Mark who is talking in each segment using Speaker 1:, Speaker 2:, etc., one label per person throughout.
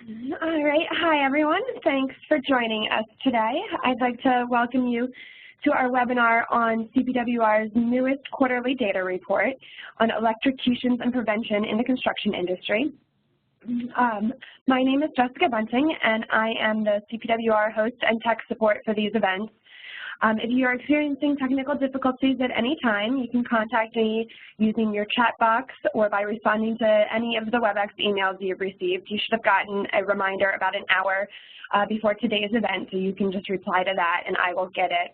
Speaker 1: All right. Hi, everyone. Thanks for joining us today. I'd like to welcome you to our webinar on CPWR's newest quarterly data report on electrocutions and prevention in the construction industry. My name is Jessica Bunting, and I am the CPWR host and tech support for these events. If you are experiencing technical difficulties at any time, you can contact me using your chat box or by responding to any of the WebEx emails you've received. You should have gotten a reminder about an hour before today's event, so you can just reply to that and I will get it.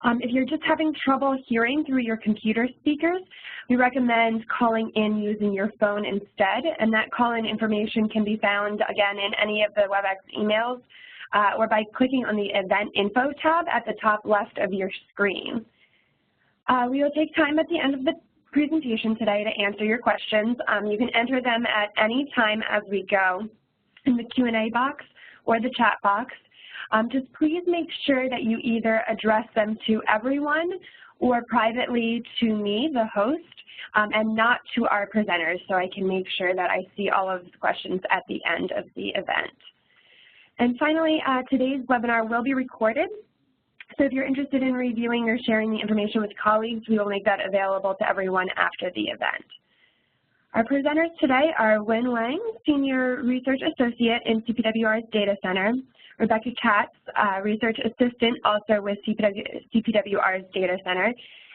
Speaker 1: If you're just having trouble hearing through your computer speakers, we recommend calling in using your phone instead, and that call-in information can be found, again, in any of the WebEx emails or by clicking on the Event Info tab at the top left of your screen. We will take time at the end of the presentation today to answer your questions. You can enter them at any time as we go in the Q&A box or the chat box. Just please make sure that you either address them to everyone or privately to me, the host, and not to our presenters, so I can make sure that I see all of the questions at the end of the event. And finally, today's webinar will be recorded, so if you're interested in reviewing or sharing the information with colleagues, we will make that available to everyone after the event. Our presenters today are Wang, Senior Research Associate in CPWR's Data Center, Rebecca Katz, Research Assistant also with CPWR's Data Center,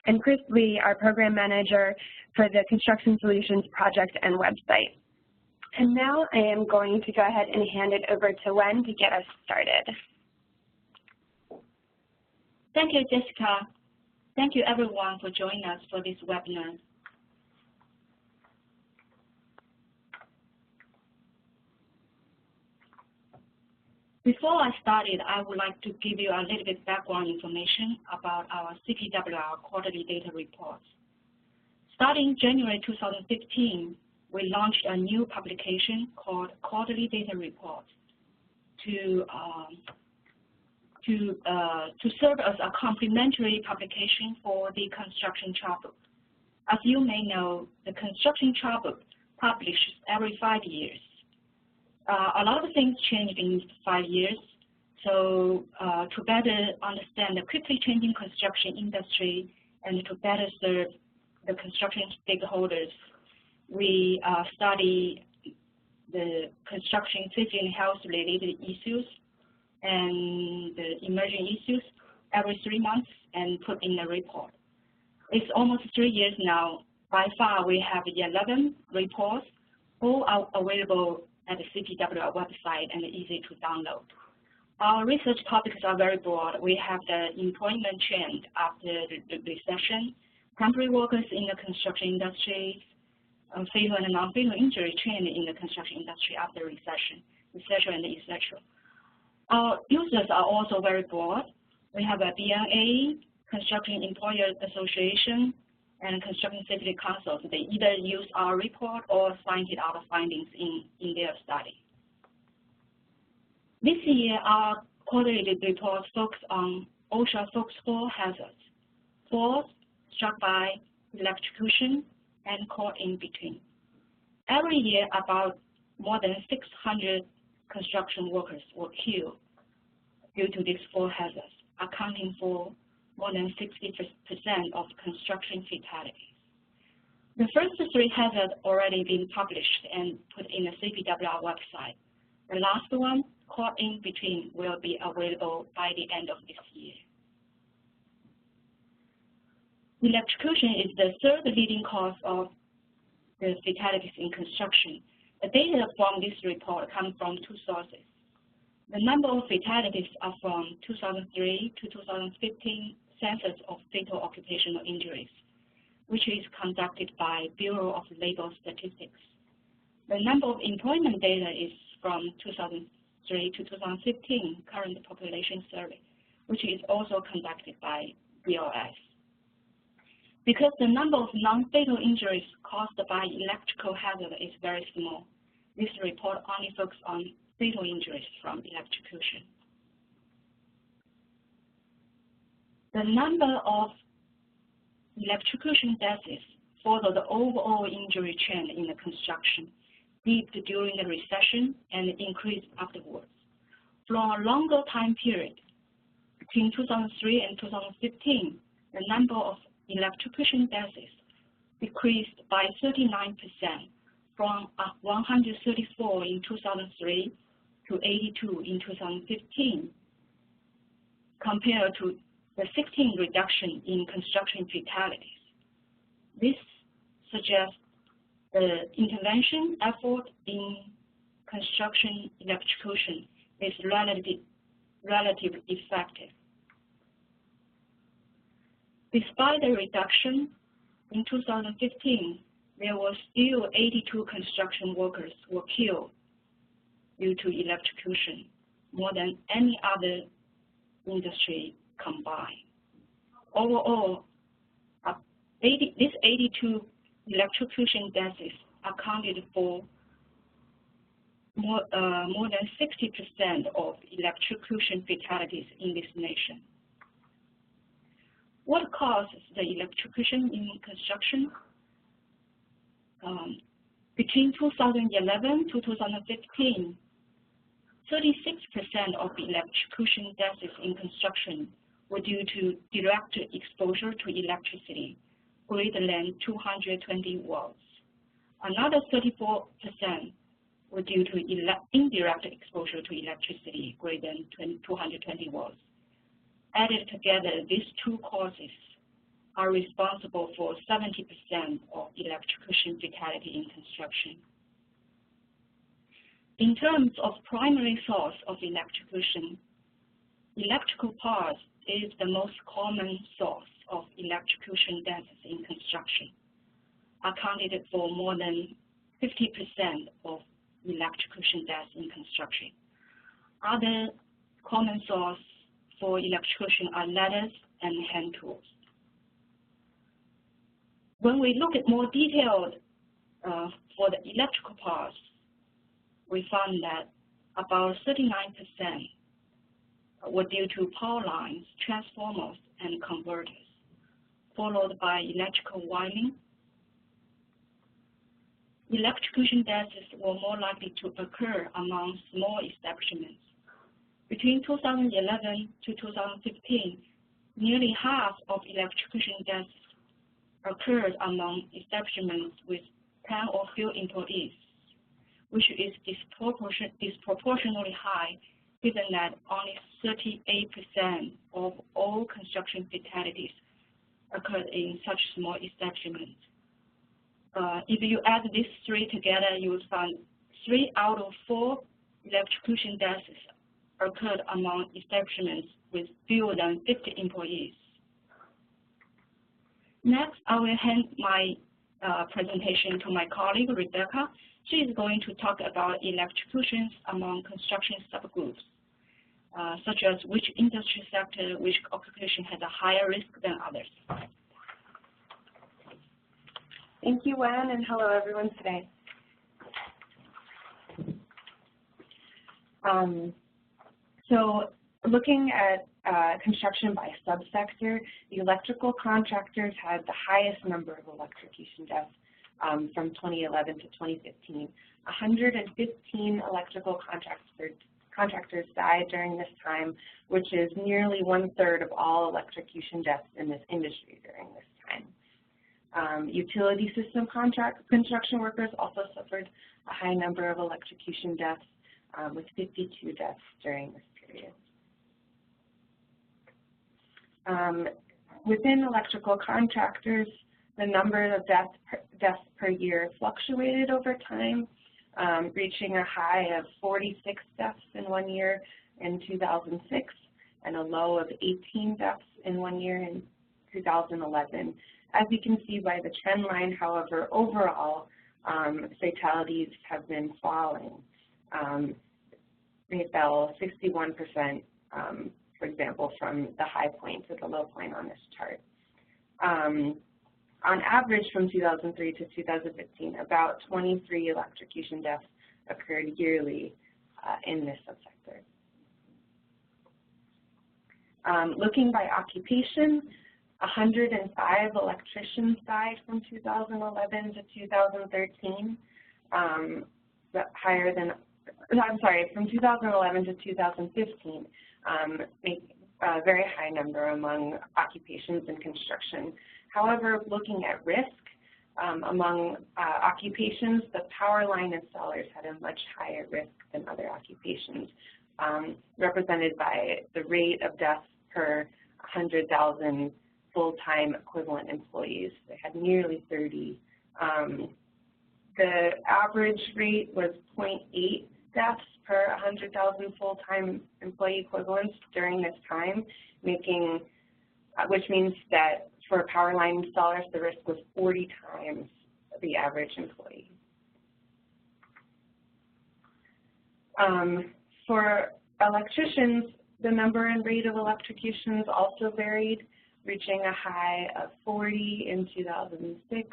Speaker 1: and Chris Lee, our Program Manager for the Construction Solutions Project and website. And now I am going to go ahead and hand it over to Wang to get us started.
Speaker 2: Thank you, Jessica. Thank you, everyone, for joining us for this webinar. Before I started, I would like to give you a little bit background information about our CPWR quarterly data reports. Starting January 2015, we launched a new publication called Quarterly Data Report to serve as a complementary publication for the Construction Chartbook. As you may know, the Construction Chartbook publishes every 5 years. A lot of things changed in 5 years, so to better understand the quickly changing construction industry and to better serve the construction stakeholders, we study the construction safety and health related issues and the emerging issues every 3 months and put in a report. It's almost 3 years now. By far, we have 11 reports, all are available at the CPWR website and easy to download. Our research topics are very broad. We have the employment trend after the recession, temporary workers in the construction industry, fatal and non-fatal injury trend in the construction industry after recession, and etc. Our users are also very broad. We have a BNA, Construction Employer Association, and Construction Safety Council. So they either use our report or cited our findings in their study. This year, our quarterly report focused on OSHA Focus 4 hazards: falls, struck by, electrocution, and caught in between. Every year, about more than 600 construction workers were killed due to these 4 hazards, accounting for more than 60% of construction fatalities. The first 3 hazards already been published and put in the CPWR website. The last one, caught in between, will be available by the end of this year. Electrocution is the 3rd leading cause of the fatalities in construction. The data from this report comes from 2 sources. The number of fatalities are from 2003 to 2015 Census of Fatal Occupational Injuries, which is conducted by Bureau of Labor Statistics. The number of employment data is from 2003 to 2015 Current Population Survey, which is also conducted by BLS. Because the number of non-fatal injuries caused by electrical hazard is very small, this report only focuses on fatal injuries from electrocution. The number of electrocution deaths follow the overall injury trend in the construction. dipped during the recession and increased afterwards. From a longer time period, between 2003 and 2015, the number of electrocution deaths decreased by 39%, from 134 in 2003 to 82 in 2015, compared to the 16 reduction in construction fatalities. This suggests the intervention effort in construction electrocution is relatively effective. Despite the reduction in 2015, there were still 82 construction workers were killed due to electrocution, more than any other industry combined. Overall, these 82 electrocution deaths accounted for more than 60% of electrocution fatalities in this nation. What causes the electrocution in construction? Between 2011 to 2015, 36% of electrocution deaths in construction were due to direct exposure to electricity greater than 220 watts. Another 34% were due to indirect exposure to electricity greater than 220 watts. Added together, these two causes are responsible for 70% of electrocution fatality in construction. In terms of primary source of electrocution, electrical parts is the most common source of electrocution deaths in construction, accounted for more than 50% of electrocution deaths in construction. Other common sources for electrocution are ladders and hand tools. When we look at more detailed for the electrical parts, we found that about 39% were due to power lines, transformers, and converters, followed by electrical wiring. Electrocution deaths were more likely to occur among small establishments. Between 2011 to 2015, nearly half of electrocution deaths occurred among establishments with 10 or fewer employees, which is disproportionately high, given that only 38% of all construction fatalities occurred in such small establishments. If you add these three together, you will find 3 out of 4 electrocution deaths occurred among establishments with fewer than 50 employees. Next, I will hand my presentation to my colleague, Rebecca. She is going to talk about electrocutions among construction subgroups, such as which industry sector, which occupation has a higher risk than others.
Speaker 1: Thank you, Wen, and hello, everyone, today. So looking at construction by subsector, the electrical contractors had the highest number of electrocution deaths from 2011 to 2015. 115 electrical contractors died during this time, which is nearly 1/3 of all electrocution deaths in this industry during this time. Utility system construction workers also suffered a high number of electrocution deaths, with 52 deaths during this period. Within electrical contractors, the number of deaths per year fluctuated over time, reaching a high of 46 deaths in 1 year in 2006 and a low of 18 deaths in 1 year in 2011. As you can see by the trend line, however, overall fatalities have been falling. They fell 61%, for example, from the high point to the low point on this chart. On average, from 2003 to 2015, about 23 electrocution deaths occurred yearly in this subsector. Looking by occupation, 105 electricians died from 2011 to 2013. higher than, I'm sorry, from 2011 to 2015, a very high number among occupations in construction. However, looking at risk among occupations, the Powerline installers had a much higher risk than other occupations, represented by the rate of deaths per 100,000 full-time equivalent employees. They had nearly 30. The average rate was 0.8 deaths per 100,000 full-time employee equivalents during this time, which means that for Powerline installers, the risk was 40 times the average employee. For electricians, the number and rate of electrocutions also varied, reaching a high of 40 in 2006,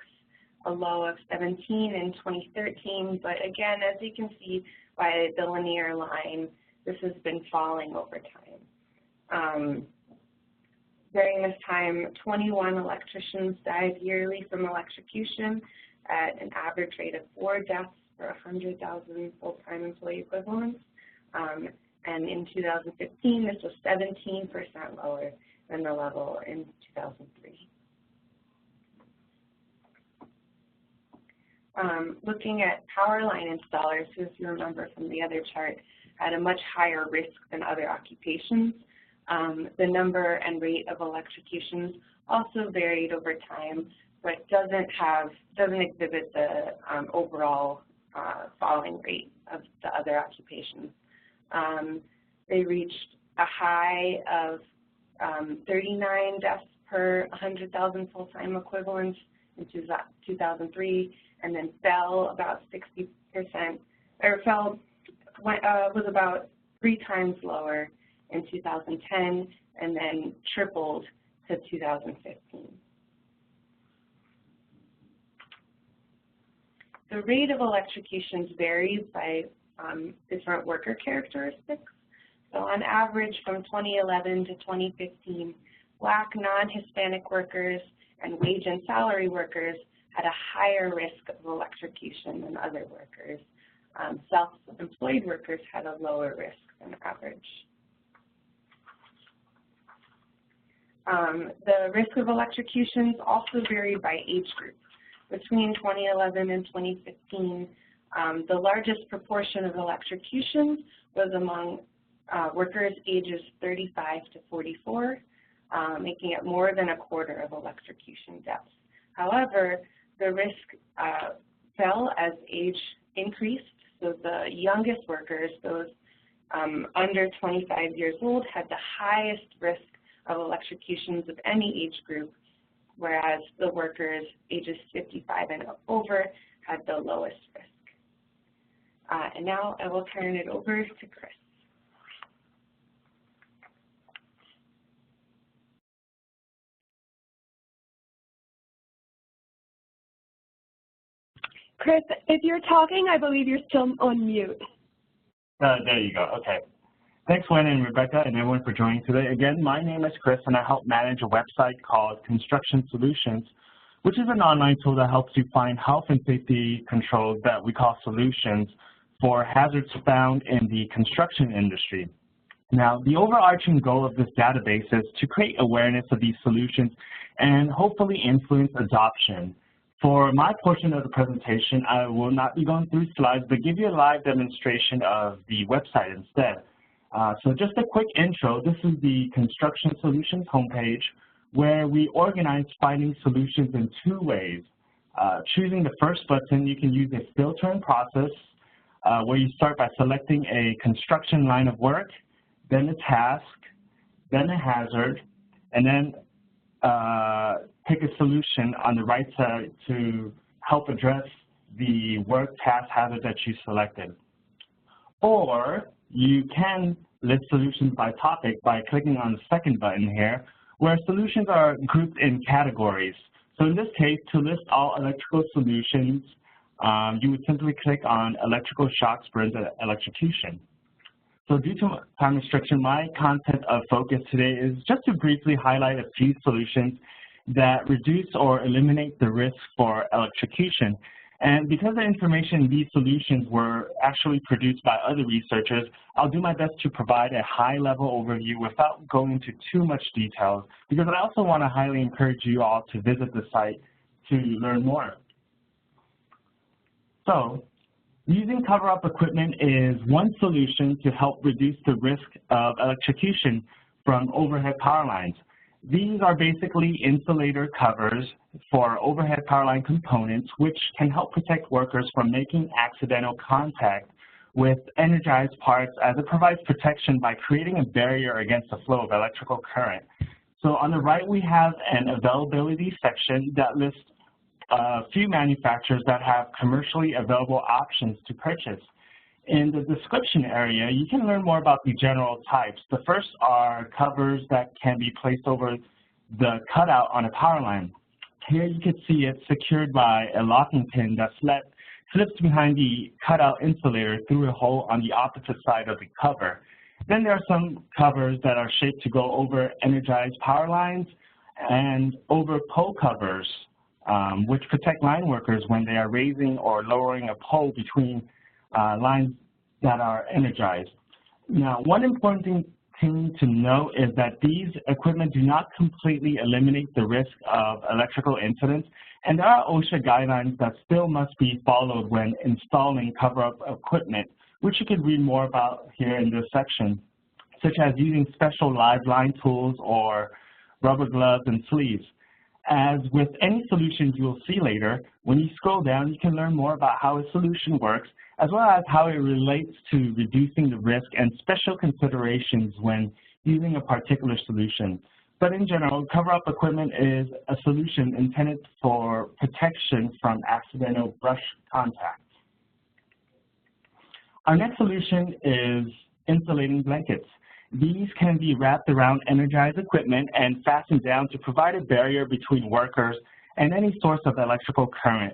Speaker 1: a low of 17 in 2013, but again, as you can see by the linear line, this has been falling over time. During this time, 21 electricians died yearly from electrocution at an average rate of 4 deaths per 100,000 full-time employee equivalents. And in 2015, this was 17% lower than the level in 2003. Looking at Powerline installers, who, if you remember from the other chart, had a much higher risk than other occupations. The number and rate of electrocutions also varied over time, but doesn't exhibit the overall falling rate of the other occupations. They reached a high of 39 deaths per 100,000 full-time equivalents in 2003, and then fell about 60%, or was about 3 times lower in 2010, and then tripled to 2015. The rate of electrocutions varies by different worker characteristics. So on average, from 2011 to 2015, Black non-Hispanic workers and wage and salary workers had a higher risk of electrocution than other workers. Self-employed workers had a lower risk than average. The risk of electrocutions also varied by age group. Between 2011 and 2015, the largest proportion of electrocutions was among workers ages 35 to 44, making it more than a quarter of electrocution deaths. However, the risk fell as age increased, so the youngest workers, those under 25 years old, had the highest risk of electrocutions of any age group, whereas the workers ages 55 and over had the lowest risk. And now I will turn it over to Chris. Chris, if you're talking, I believe you're still on mute.
Speaker 3: There you go. Okay. Thanks, Wang and Rebecca, and everyone for joining today. Again, my name is Chris, and I help manage a website called Construction Solutions, which is an online tool that helps you find health and safety controls that we call solutions for hazards found in the construction industry. Now, the overarching goal of this database is to create awareness of these solutions and hopefully influence adoption. For my portion of the presentation, I will not be going through slides, but give you a live demonstration of the website instead. So just a quick intro, this is the Construction Solutions homepage, where we organize finding solutions in 2 ways. Choosing the first button, you can use a filtering process where you start by selecting a construction line of work, then a task, then a hazard, and then pick a solution on the right side to help address the work, task, hazard that you selected. Or you can list solutions by topic by clicking on the second button here, where solutions are grouped in categories. So in this case, to list all electrical solutions, you would simply click on electrical shock springs and electrocution. So due to time restriction, my content of focus today is just to briefly highlight a few solutions that reduce or eliminate the risk for electrocution. And because the information in these solutions were actually produced by other researchers, I'll do my best to provide a high-level overview without going into too much detail, because I also want to highly encourage you all to visit the site to learn more. So, using cover-up equipment is one solution to help reduce the risk of electrocution from overhead power lines. These are basically insulator covers for overhead power line components, which can help protect workers from making accidental contact with energized parts, as it provides protection by creating a barrier against the flow of electrical current. So on the right, we have an availability section that lists a few manufacturers that have commercially available options to purchase. In the description area, you can learn more about the general types. The first are covers that can be placed over the cutout on a power line. Here you can see it secured by a locking pin that slips behind the cutout insulator through a hole on the opposite side of the cover. Then there are some covers that are shaped to go over energized power lines and over pole covers, which protect line workers when they are raising or lowering a pole between lines that are energized. Now, one important thing to note is that these equipment do not completely eliminate the risk of electrical incidents, and there are OSHA guidelines that still must be followed when installing cover-up equipment, which you can read more about here in this section, such as using special live line tools or rubber gloves and sleeves. As with any solutions you will see later, when you scroll down, you can learn more about how a solution works, as well as how it relates to reducing the risk and special considerations when using a particular solution. But in general, cover-up equipment is a solution intended for protection from accidental brush contact. Our next solution is insulating blankets. These can be wrapped around energized equipment and fastened down to provide a barrier between workers and any source of electrical current.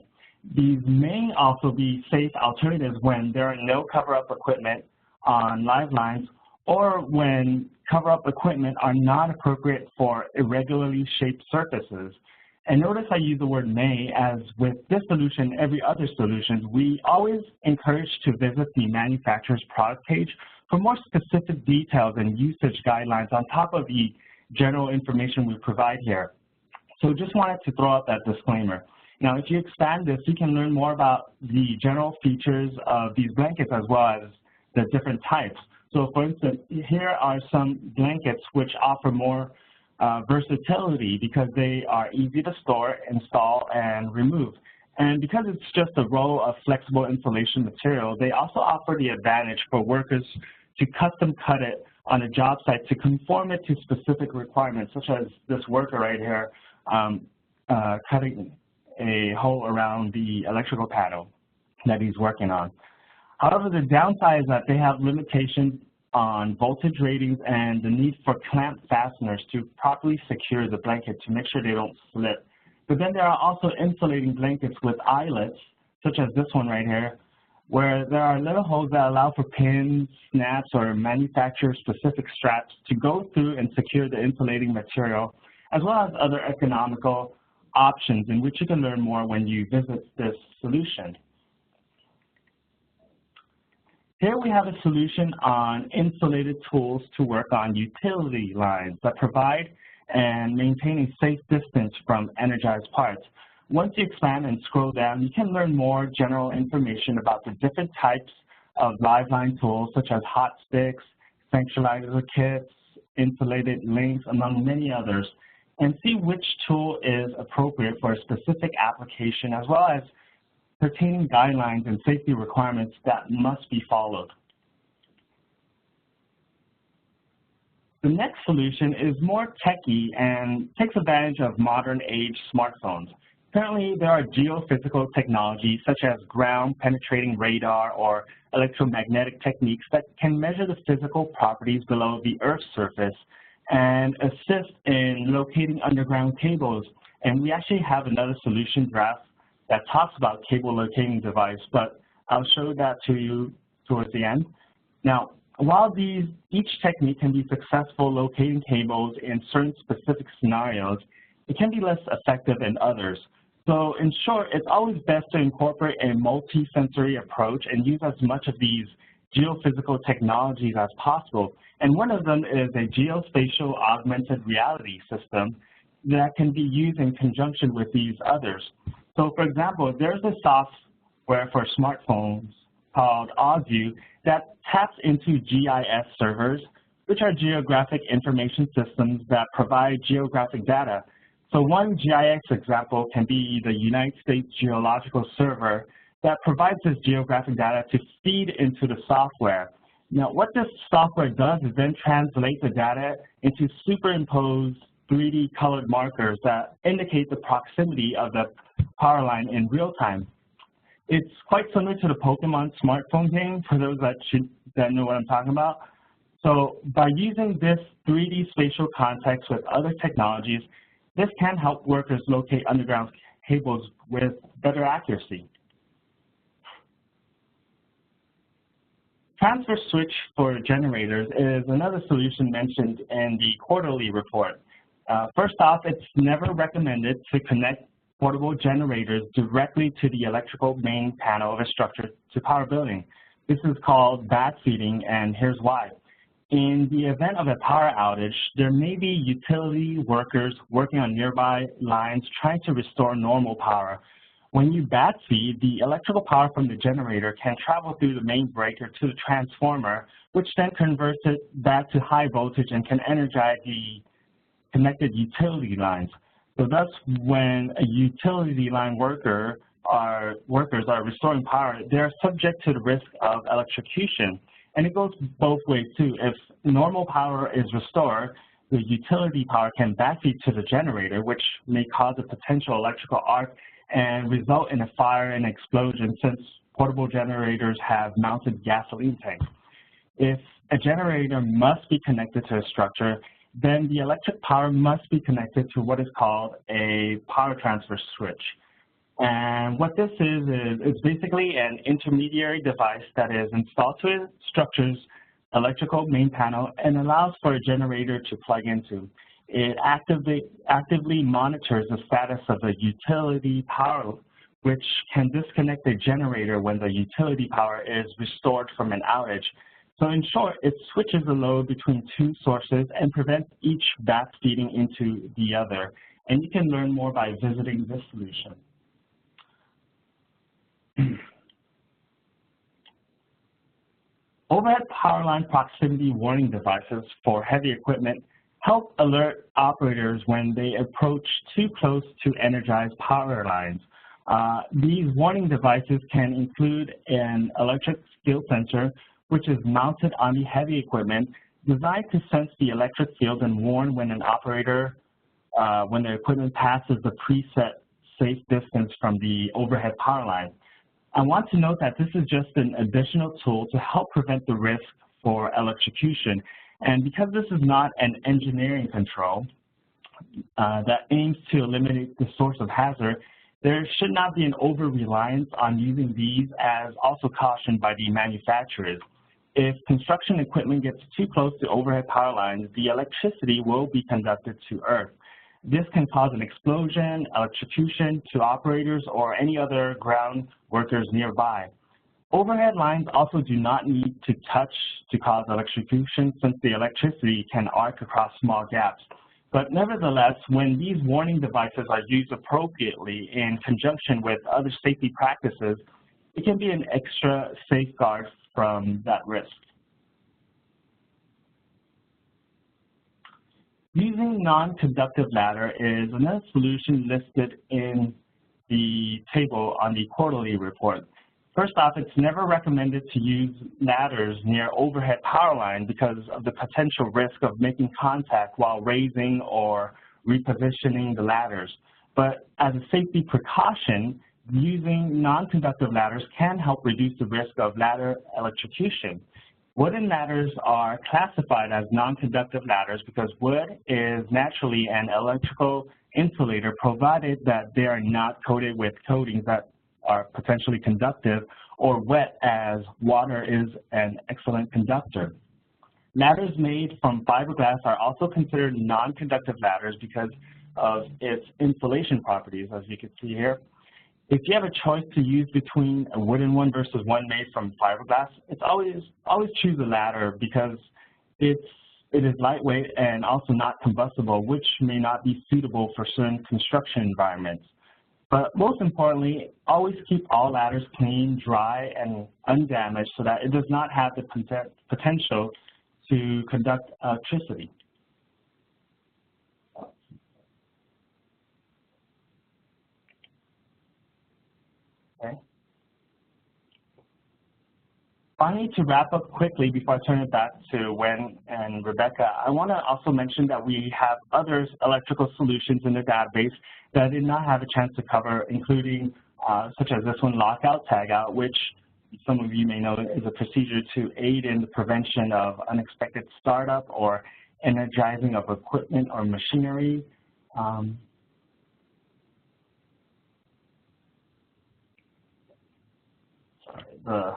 Speaker 3: These may also be safe alternatives when there are no cover-up equipment on live lines, or when cover-up equipment are not appropriate for irregularly shaped surfaces. And notice I use the word may, as with this solution and every other solution, we always encourage to visit the manufacturer's product page for more specific details and usage guidelines on top of the general information we provide here. So just wanted to throw out that disclaimer. Now, if you expand this, you can learn more about the general features of these blankets as well as the different types. So for instance, here are some blankets which offer more versatility because they are easy to store, install, and remove. And because it's just a roll of flexible insulation material, they also offer the advantage for workers to custom cut it on a job site to conform it to specific requirements, such as this worker right here cutting a hole around the electrical panel that he's working on. However, the downside is that they have limitations on voltage ratings and the need for clamp fasteners to properly secure the blanket to make sure they don't slip. But then there are also insulating blankets with eyelets, such as this one right here, where there are little holes that allow for pins, snaps, or manufacturer-specific straps to go through and secure the insulating material, as well as other economical options in which you can learn more when you visit this solution. Here we have a solution on insulated tools to work on utility lines that provide and maintain a safe distance from energized parts. Once you expand and scroll down, you can learn more general information about the different types of live line tools, such as hot sticks, centralizer kits, insulated links, among many others, and see which tool is appropriate for a specific application, as well as pertaining guidelines and safety requirements that must be followed. The next solution is more techy and takes advantage of modern age smartphones. Currently, there are geophysical technologies such as ground-penetrating radar or electromagnetic techniques that can measure the physical properties below the Earth's surface and assist in locating underground cables. And we actually have another solution graph that talks about cable locating device, but I'll show that to you towards the end. Now, while each technique can be successful locating cables in certain specific scenarios, it can be less effective in others. So in short, it's always best to incorporate a multi-sensory approach and use as much of these geophysical technologies as possible. And one of them is a geospatial augmented reality system that can be used in conjunction with these others. So for example, there's a software for smartphones called OSView that taps into GIS servers, which are geographic information systems that provide geographic data. So one GIS example can be the United States Geological Server that provides this geographic data to feed into the software. Now, what this software does is then translate the data into superimposed 3D colored markers that indicate the proximity of the power line in real time. It's quite similar to the Pokemon smartphone game, for those that know what I'm talking about. So by using this 3D spatial context with other technologies, this can help workers locate underground cables with better accuracy. Transfer switch for generators is another solution mentioned in the quarterly report. First off, it's never recommended to connect portable generators directly to the electrical main panel of a structure to power building. This is called backfeeding, and here's why. In the event of a power outage, there may be utility workers working on nearby lines trying to restore normal power. When you backfeed, the electrical power from the generator can travel through the main breaker to the transformer, which then converts it back to high voltage and can energize the connected utility lines. So thus, when a utility line workers are restoring power, they're subject to the risk of electrocution. And it goes both ways too. If normal power is restored, the utility power can backfeed to the generator, which may cause a potential electrical arc and result in a fire and explosion, since portable generators have mounted gasoline tanks. If a generator must be connected to a structure, then the electric power must be connected to what is called a power transfer switch. And what this is basically an intermediary device that is installed to a structure's electrical main panel and allows for a generator to plug into. It actively monitors the status of the utility power, which can disconnect the generator when the utility power is restored from an outage. So in short, it switches the load between two sources and prevents each backfeeding into the other. And you can learn more by visiting this solution. Overhead power line proximity warning devices for heavy equipment help alert operators when they approach too close to energized power lines. These warning devices can include an electric field sensor, which is mounted on the heavy equipment, designed to sense the electric field and warn when an operator, when the equipment passes the preset safe distance from the overhead power line. I want to note that this is just an additional tool to help prevent the risk for electrocution. And because this is not an engineering control that aims to eliminate the source of hazard, there should not be an over-reliance on using these, as also cautioned by the manufacturers. If construction equipment gets too close to overhead power lines, the electricity will be conducted to earth. This can cause an explosion, electrocution to operators or any other ground workers nearby. Overhead lines also do not need to touch to cause electrocution, since the electricity can arc across small gaps. But nevertheless, when these warning devices are used appropriately in conjunction with other safety practices, it can be an extra safeguard from that risk. Using non-conductive ladder is another solution listed in the table on the quarterly report. First off, it's never recommended to use ladders near overhead power line because of the potential risk of making contact while raising or repositioning the ladders. But as a safety precaution, using non-conductive ladders can help reduce the risk of ladder electrocution. Wooden ladders are classified as non-conductive ladders because wood is naturally an electrical insulator, provided that they are not coated with coatings that are potentially conductive, or wet, as water is an excellent conductor. Ladders made from fiberglass are also considered non-conductive ladders because of its insulation properties, as you can see here. If you have a choice to use between a wooden one versus one made from fiberglass, it's always choose the latter because it is lightweight and also not combustible, which may not be suitable for certain construction environments. But most importantly, always keep all ladders clean, dry, and undamaged so that it does not have the potential to conduct electricity. Okay. Finally, to wrap up quickly before I turn it back to Wen and Rebecca, I want to also mention that we have other electrical solutions in the database that I did not have a chance to cover, including such as this one, lockout, tagout, which some of you may know is a procedure to aid in the prevention of unexpected startup or energizing of equipment or machinery. Sorry, the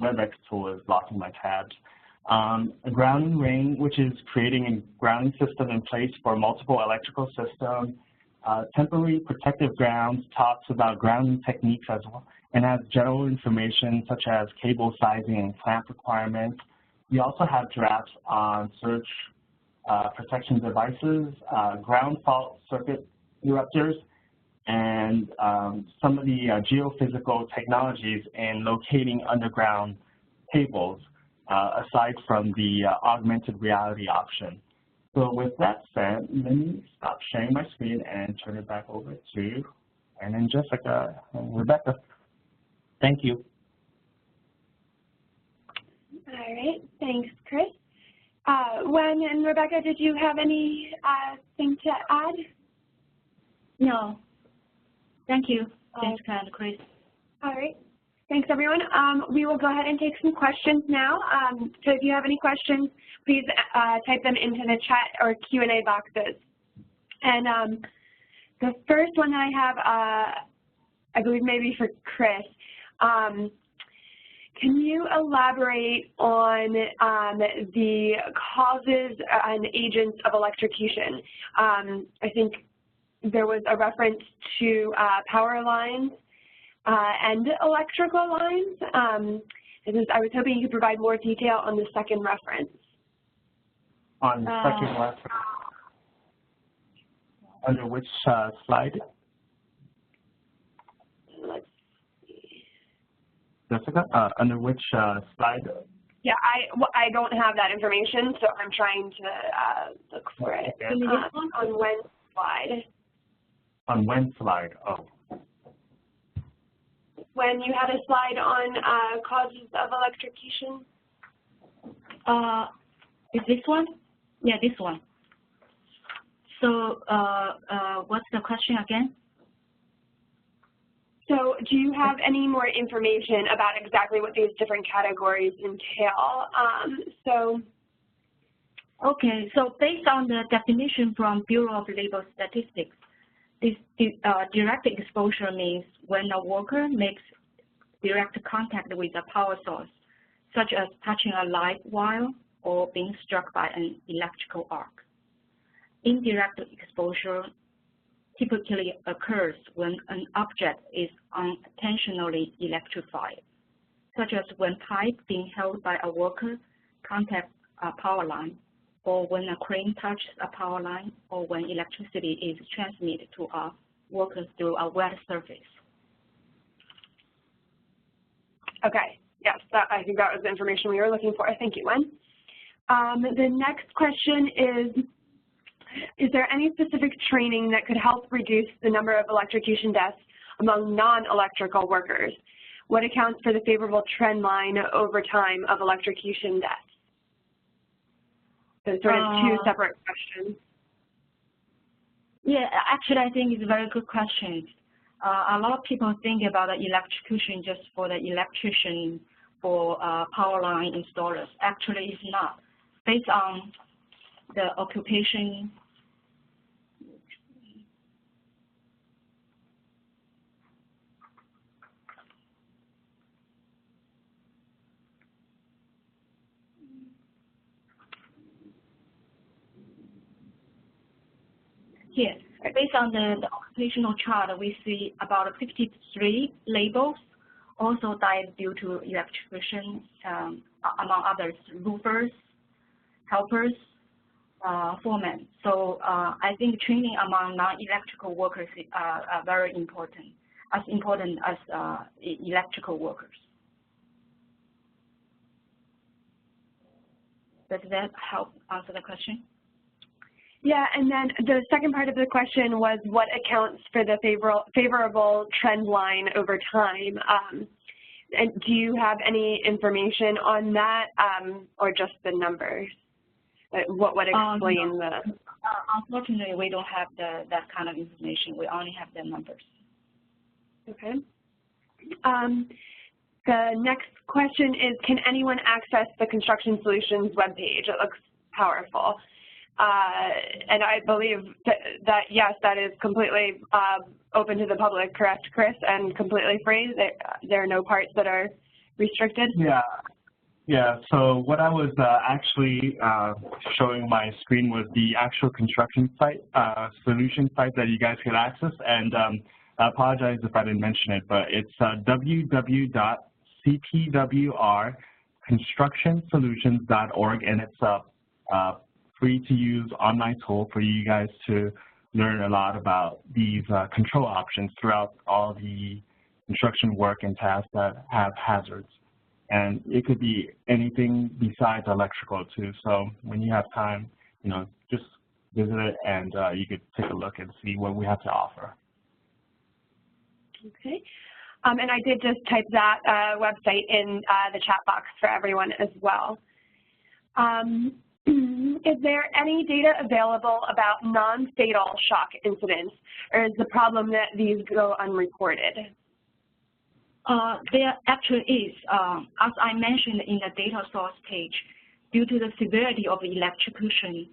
Speaker 3: WebEx tool is blocking my tabs. A grounding ring, which is creating a grounding system in place for multiple electrical systems. Temporary protective grounds talks about grounding techniques as well and has general information such as cable sizing and clamp requirements. We also have drafts on surge protection devices, ground fault circuit eruptors, and some of the geophysical technologies in locating underground cables, aside from the augmented reality option. So with that said, let me stop sharing my screen and turn it back over to Ann and Jessica and Rebecca. Thank you.
Speaker 1: All right, thanks, Chris. Wen and Rebecca, did you have anything to add?
Speaker 2: No. Thank you, Jessica and Chris.
Speaker 1: All right. Thanks, everyone. We will go ahead and take some questions now. So if you have any questions, please type them into the chat or Q&A boxes. And the first one that I have, I believe maybe for Chris. Can you elaborate on the causes and agents of electrocution? I think there was a reference to power lines and electrical lines. I was hoping you could provide more detail on the second reference.
Speaker 3: On the second reference? Under which slide?
Speaker 1: Let's see.
Speaker 3: Jessica, under which slide?
Speaker 1: Yeah, I don't have that information, so I'm trying to look for it. On Wen's slide.
Speaker 3: On Wen's slide, oh.
Speaker 1: When you had a slide on causes of electrocution?
Speaker 2: Is this one? Yeah, this one. So what's the question again?
Speaker 1: So do you have any more information about exactly what these different categories entail?
Speaker 2: Okay, so based on the definition from Bureau of Labor Statistics, this direct exposure means when a worker makes direct contact with a power source, such as touching a live wire or being struck by an electrical arc. Indirect exposure typically occurs when an object is unintentionally electrified, such as when pipe being held by a worker contacts a power line, or when a crane touches a power line, or when electricity is transmitted to a worker through a wet surface.
Speaker 1: Okay, yes, I think that was the information we were looking for. Thank you, Wen. The next question is there any specific training that could help reduce the number of electrocution deaths among non-electrical workers? What accounts for the favorable trend line over time of electrocution deaths? So sort of two separate questions.
Speaker 2: Yeah, actually, I think it's a very good question. A lot of people think about the electrocution just for the electrician for power line installers. Actually, it's not. Based on the occupation, here. Based on the occupational chart, we see about 53 labels also died due to electrocution, among others, roofers, helpers, foremen. So I think training among non-electrical workers are very important as electrical workers. Does that help answer the question?
Speaker 1: Yeah, and then the second part of the question was what accounts for the favorable trend line over time? And do you have any information on that, or just the numbers? What would explain
Speaker 2: no. Unfortunately, we don't have that kind of information. We only have the numbers.
Speaker 1: Okay. The next question is, can anyone access the Construction Solutions webpage? It looks powerful. And I believe that, yes, that is completely open to the public, correct, Chris, and completely free? There are no parts that are restricted?
Speaker 3: Yeah, so what I was actually showing my screen was the actual construction site, solution site that you guys could access, and I apologize if I didn't mention it, but it's www.cpwrconstructionsolutions.org, and it's a free-to-use online tool for you guys to learn a lot about these control options throughout all the construction work and tasks that have hazards. And it could be anything besides electrical too. So when you have time, just visit it, and you could take a look and see what we have to offer.
Speaker 1: Okay. And I did just type that website in the chat box for everyone as well. Is there any data available about non-fatal shock incidents, or is the problem that these go unreported?
Speaker 2: There actually is. As I mentioned in the data source page, due to the severity of electrocution,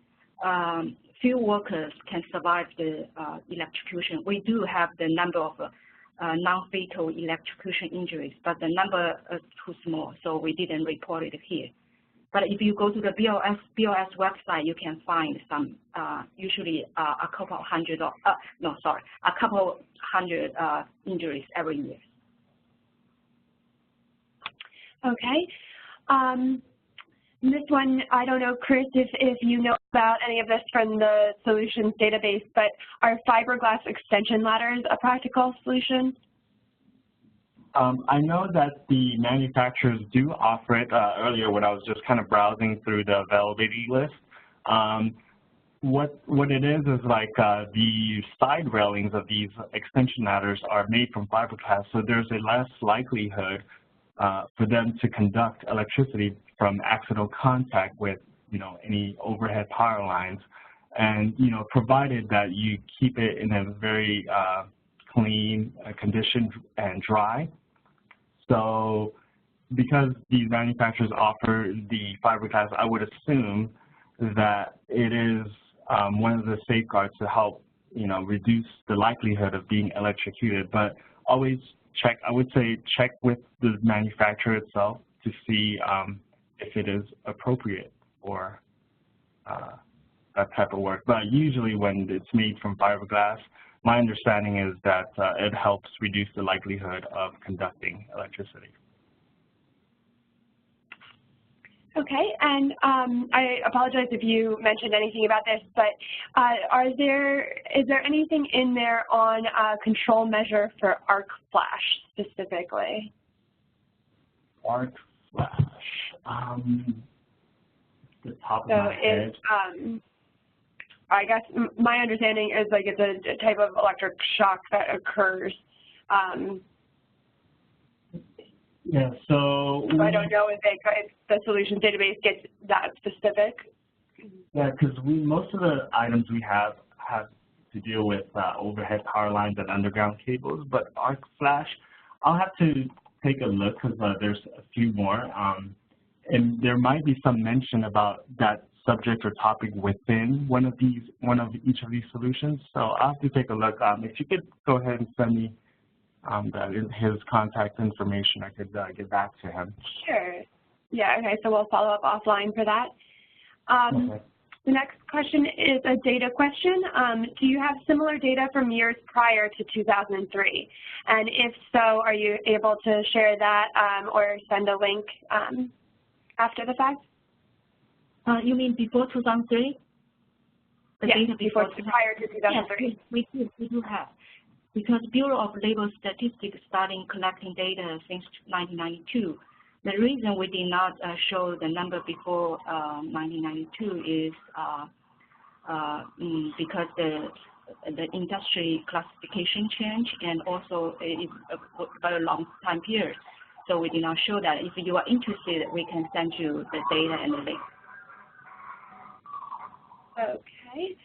Speaker 2: few workers can survive the electrocution. We do have the number of non-fatal electrocution injuries, but the number is too small, so we didn't report it here. But if you go to the BLS website, you can find some, usually a couple hundred injuries every year.
Speaker 1: Okay. This one, I don't know, Chris, if you know about any of this from the solutions database, but are fiberglass extension ladders a practical solution?
Speaker 3: I know that the manufacturers do offer it. Earlier when I was just kind of browsing through the availability list, what it is like the side railings of these extension ladders are made from fiberglass, so there's a less likelihood for them to conduct electricity from accidental contact with, any overhead power lines, and provided that you keep it in a very clean condition and dry. So because these manufacturers offer the fiberglass, I would assume that it is one of the safeguards to help, reduce the likelihood of being electrocuted. But always check, I would say check with the manufacturer itself to see if it is appropriate for that type of work. But usually when it's made from fiberglass, my understanding is that it helps reduce the likelihood of conducting electricity.
Speaker 1: Okay, and I apologize if you mentioned anything about this, but is there anything in there on control measure for arc flash specifically?
Speaker 3: Arc flash. The top of my head.
Speaker 1: I guess my understanding is like it's a type of electric shock that occurs.
Speaker 3: Yeah, so
Speaker 1: I don't know if the solutions database gets that specific.
Speaker 3: Yeah, because most of the items we have to deal with overhead power lines and underground cables, but arc flash, I'll have to take a look because there's a few more, and there might be some mention about that subject or topic within one of each of these solutions. So I'll have to take a look. If you could go ahead and send me his contact information, I could get back to him.
Speaker 1: Sure. Yeah, okay, so we'll follow up offline for that.
Speaker 3: Okay.
Speaker 1: The next question is a data question. Do you have similar data from years prior to 2003? And if so, are you able to share that or send a link after the fact?
Speaker 2: You mean before 2003? The
Speaker 1: yes,
Speaker 2: data before
Speaker 1: prior to 2003.
Speaker 2: Yes, we do have. Because Bureau of Labor Statistics started collecting data since 1992. The reason we did not show the number before 1992 is because the industry classification changed, and also it's a very long time period. So we did not show that. If you are interested, we can send you the data and the link.
Speaker 1: Okay.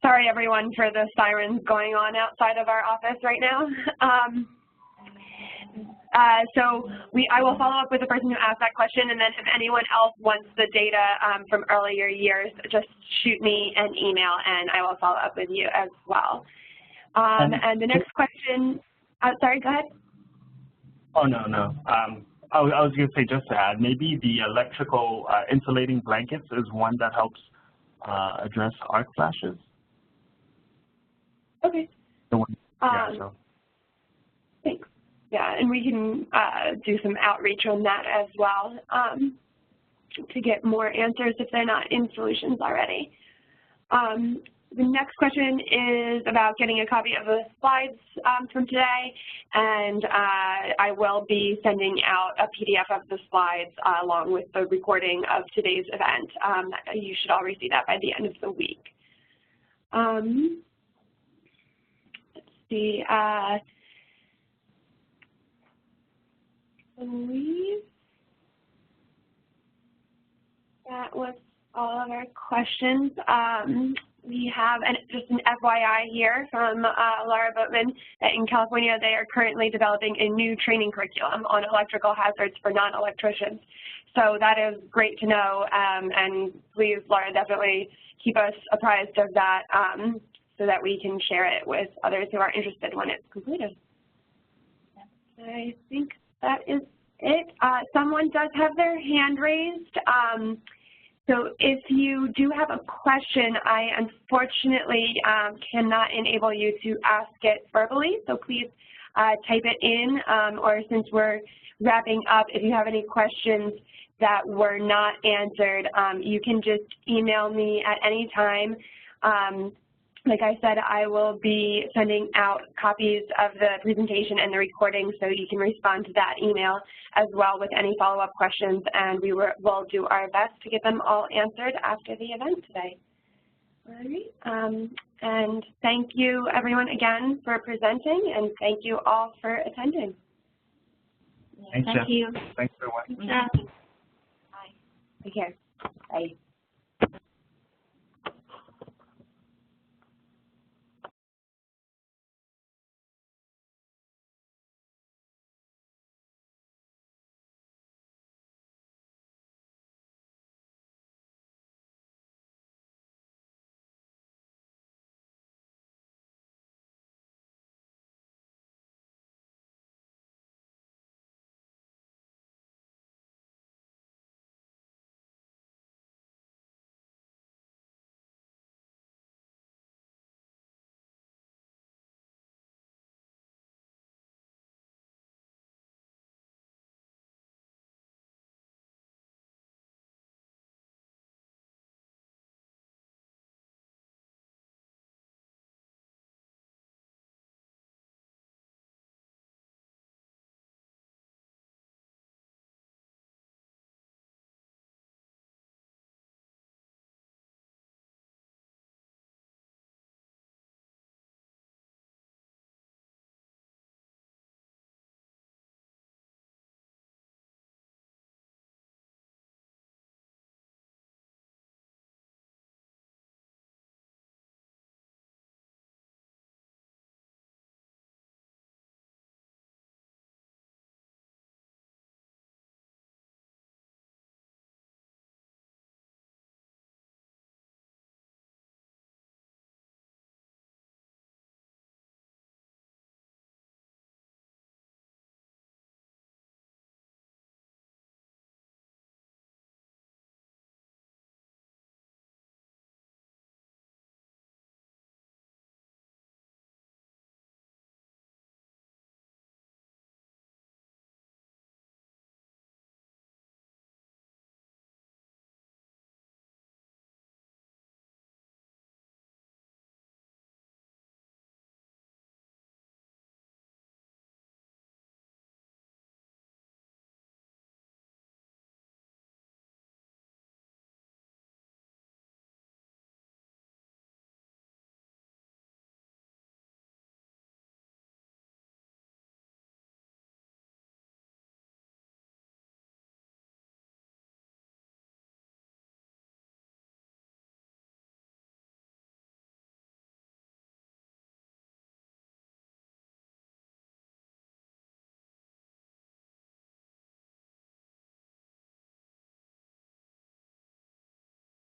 Speaker 1: Sorry, everyone, for the sirens going on outside of our office right now. So I will follow up with the person who asked that question, and then if anyone else wants the data from earlier years, just shoot me an email, and I will follow up with you as well. And the next question, sorry, go ahead.
Speaker 3: Oh, no. I was going to say, just to add, maybe the electrical insulating blankets is one that helps address arc flashes.
Speaker 1: Okay.
Speaker 3: The one, yeah, so.
Speaker 1: Thanks. Yeah, and we can do some outreach on that as well to get more answers if they're not in solutions already. The next question is about getting a copy of the slides from today, and I will be sending out a PDF of the slides along with the recording of today's event. You should all receive that by the end of the week. Let's see. I believe that was all of our questions. We have just an FYI here from Laura Boatman that in California they are currently developing a new training curriculum on electrical hazards for non-electricians. So that is great to know, and please, Laura, definitely keep us apprised of that so that we can share it with others who are interested when it's completed. I think that is it. Someone does have their hand raised. So if you do have a question, I unfortunately cannot enable you to ask it verbally, so please type it in, or since we're wrapping up, if you have any questions that were not answered, you can just email me at any time. Like I said, I will be sending out copies of the presentation and the recording, so you can respond to that email as well with any follow-up questions, and we will do our best to get them all answered after the event today. All right. And thank you, everyone, again for presenting, and thank you all for attending.
Speaker 3: Thank you. Thanks, everyone.
Speaker 2: Bye.
Speaker 1: Take care. Bye.